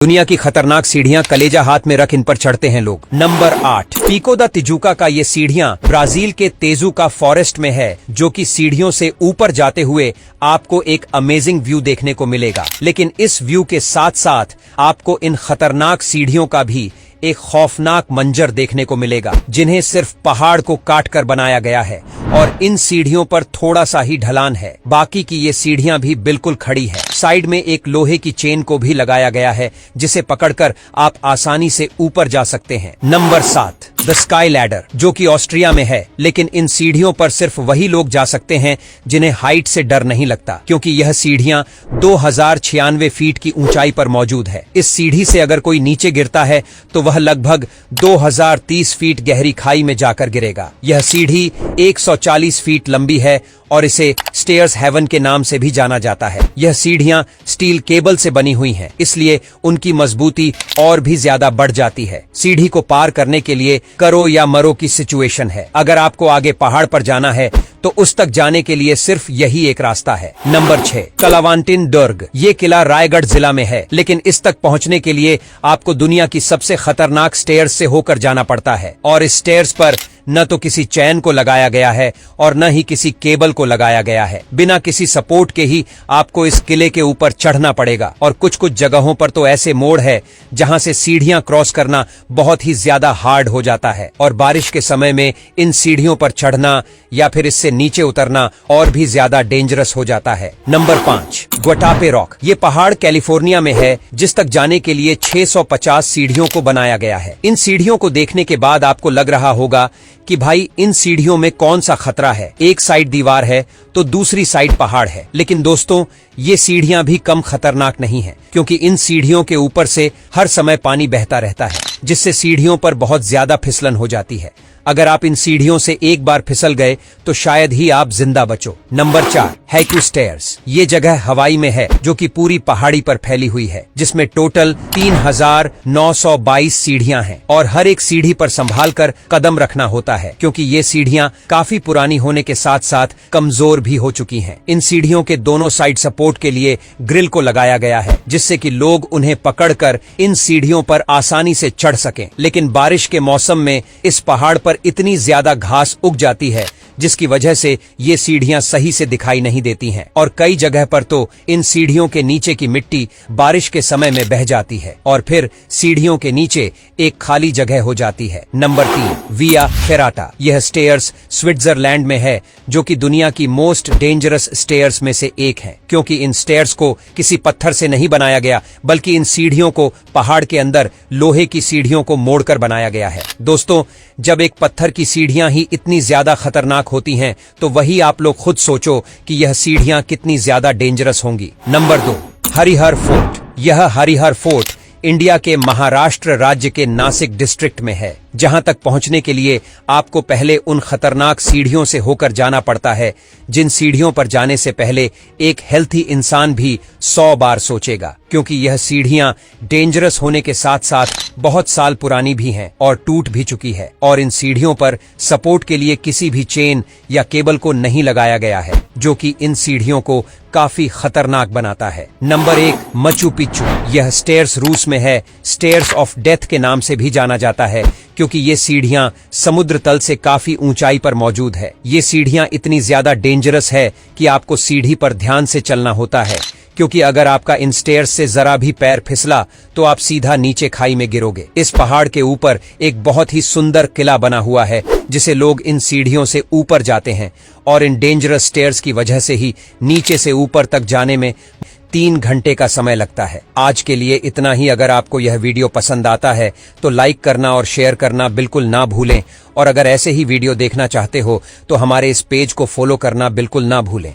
दुनिया की खतरनाक सीढ़ियां कलेजा हाथ में रख इन पर चढ़ते हैं लोग। नंबर 8, पिको दा तिजुका का ये सीढ़ियां ब्राजील के तेजुका फॉरेस्ट में है, जो कि सीढ़ियों से ऊपर जाते हुए आपको एक अमेजिंग व्यू देखने को मिलेगा। लेकिन इस व्यू के साथ साथ आपको इन खतरनाक सीढ़ियों का भी एक खौफनाक मंजर देखने को मिलेगा, जिन्हें सिर्फ पहाड़ को काटकर बनाया गया है और इन सीढ़ियों पर थोड़ा सा ही ढलान है। बाकी की ये सीढ़ियां भी बिल्कुल खड़ी है। साइड में एक लोहे की चेन को भी लगाया गया है, जिसे पकड़कर आप आसानी से ऊपर जा सकते हैं। नंबर 7, द स्काई लैडर, जो कि ऑस्ट्रिया में है, लेकिन इन सीढ़ियों पर सिर्फ वही लोग जा सकते हैं जिन्हें हाइट से डर नहीं लगता, क्योंकि यह सीढ़ियां 2096 फीट की ऊंचाई पर मौजूद है। इस सीढ़ी से अगर कोई नीचे गिरता है तो वह लगभग 2030 फीट गहरी खाई में जाकर गिरेगा। यह सीढ़ी 140 फीट लंबी है और इसे स्टेयर्स हेवन के नाम से भी जाना जाता है। यह सीढ़ियां स्टील केबल से बनी हुई हैं, इसलिए उनकी मजबूती और भी ज्यादा बढ़ जाती है। सीढ़ी को पार करने के लिए करो या मरो की सिचुएशन है। अगर आपको आगे पहाड़ पर जाना है तो उस तक जाने के लिए सिर्फ यही एक रास्ता है। नंबर 6, कलावांटिन दुर्ग। ये किला रायगढ़ जिला में है, लेकिन इस तक पहुंचने के लिए आपको दुनिया की सबसे खतरनाक स्टेयर्स से होकर जाना पड़ता है। और इस स्टेयर्स पर न तो किसी चैन को लगाया गया है और न ही किसी केबल को लगाया गया है। बिना किसी सपोर्ट के ही आपको इस किले के ऊपर चढ़ना पड़ेगा। और कुछ कुछ जगहों पर तो ऐसे मोड़ है जहां से सीढ़ियां क्रॉस करना बहुत ही ज्यादा हार्ड हो जाता है, और बारिश के समय में इन सीढ़ियों पर चढ़ना या फिर इससे नीचे उतरना और भी ज्यादा डेंजरस हो जाता है। Number 5, Guatape rock. ये पहाड़ कैलिफोर्निया में है, जिस तक जाने के लिए 650 सीढ़ियों को बनाया गया है। इन सीढ़ियों को देखने के बाद आपको लग रहा होगा कि भाई इन सीढ़ियों में कौन सा खतरा है। एक साइड दीवार है तो दूसरी साइड पहाड़ है। लेकिन दोस्तों, ये सीढ़ियां भी कम खतरनाक नहीं है, क्योंकि इन सीढ़ियों के ऊपर से हर समय पानी बहता रहता है, जिससे सीढ़ियों पर बहुत ज्यादा फिसलन हो जाती है। अगर आप इन सीढ़ियों से एक बार फिसल गए तो शायद ही आप जिंदा बचो। Number 4, haiku stairs. ये जगह हवाई में है, जो कि पूरी पहाड़ी पर फैली हुई है, जिसमें टोटल 3922 सीढ़ियां हैं और हर एक सीढ़ी पर संभाल कर कदम रखना होता है, क्योंकि ये सीढ़ियां काफी पुरानी होने के साथ साथ कमजोर भी हो चुकी हैं। इन सीढ़ियों के दोनों साइड सपोर्ट के लिए ग्रिल को लगाया गया है, जिससे कि लोग उन्हें पकड़कर इन सीढ़ियों पर आसानी से चढ़ सकें। लेकिन बारिश के मौसम में इस पहाड़ पर इतनी ज्यादा घास उग जाती है, जिसकी वजह से ये सीढ़ियां सही से दिखाई नहीं देती हैं, और कई जगह पर तो इन सीढ़ियों के नीचे की मिट्टी बारिश के समय में बह जाती है और फिर सीढ़ियों के नीचे एक खाली जगह हो जाती है। नंबर 3, विया फेराटा। यह स्टेयर्स स्विट्जरलैंड में है, जो कि दुनिया की मोस्ट डेंजरस स्टेयर्स में से एक है, क्योंकि इन स्टेयर्स को किसी पत्थर से नहीं बनाया गया, बल्कि इन सीढ़ियों को पहाड़ के अंदर लोहे की सीढ़ियों को मोड़कर बनाया गया है। दोस्तों, जब एक पत्थर की सीढ़ियां ही इतनी ज्यादा खतरनाक होती हैं, तो वही आप लोग खुद सोचो कि यह सीढ़ियां कितनी ज्यादा डेंजरस होंगी। Number 2, Harihar fort. यह हरिहर फोर्ट इंडिया के महाराष्ट्र राज्य के नासिक डिस्ट्रिक्ट में है, जहां तक पहुंचने के लिए आपको पहले उन खतरनाक सीढ़ियों से होकर जाना पड़ता है, जिन सीढ़ियों पर जाने से पहले एक हेल्थी इंसान भी 100 बार सोचेगा, क्योंकि यह सीढ़ियां डेंजरस होने के साथ साथ बहुत साल पुरानी भी हैं और टूट भी चुकी है, और इन सीढ़ियों पर सपोर्ट के लिए किसी भी चेन या केबल को नहीं लगाया गया है, जो कि इन सीढ़ियों को काफी खतरनाक बनाता है। Number 1, Machu Picchu. यह स्टेयर्स रूस में है। स्टेयर्स ऑफ डेथ के नाम से भी जाना जाता है, क्योंकि ये सीढ़ियां समुद्र तल से काफी ऊंचाई पर मौजूद है। ये सीढ़ियां इतनी ज्यादा डेंजरस है कि आपको सीढ़ी पर ध्यान से चलना होता है, क्योंकि अगर आपका इन स्टेयर्स से जरा भी पैर फिसला तो आप सीधा नीचे खाई में गिरोगे। इस पहाड़ के ऊपर एक बहुत ही सुंदर किला बना हुआ है, जिसे लोग इन सीढ़ियों से ऊपर जाते हैं, और इन डेंजरस स्टेयर्स की वजह से ही नीचे से ऊपर तक जाने में 3 घंटे का समय लगता है। आज के लिए इतना ही। अगर आपको यह वीडियो पसंद आता है तो लाइक करना और शेयर करना बिल्कुल ना भूलें, और अगर ऐसे ही वीडियो देखना चाहते हो तो हमारे इस पेज को फॉलो करना बिल्कुल ना भूलें।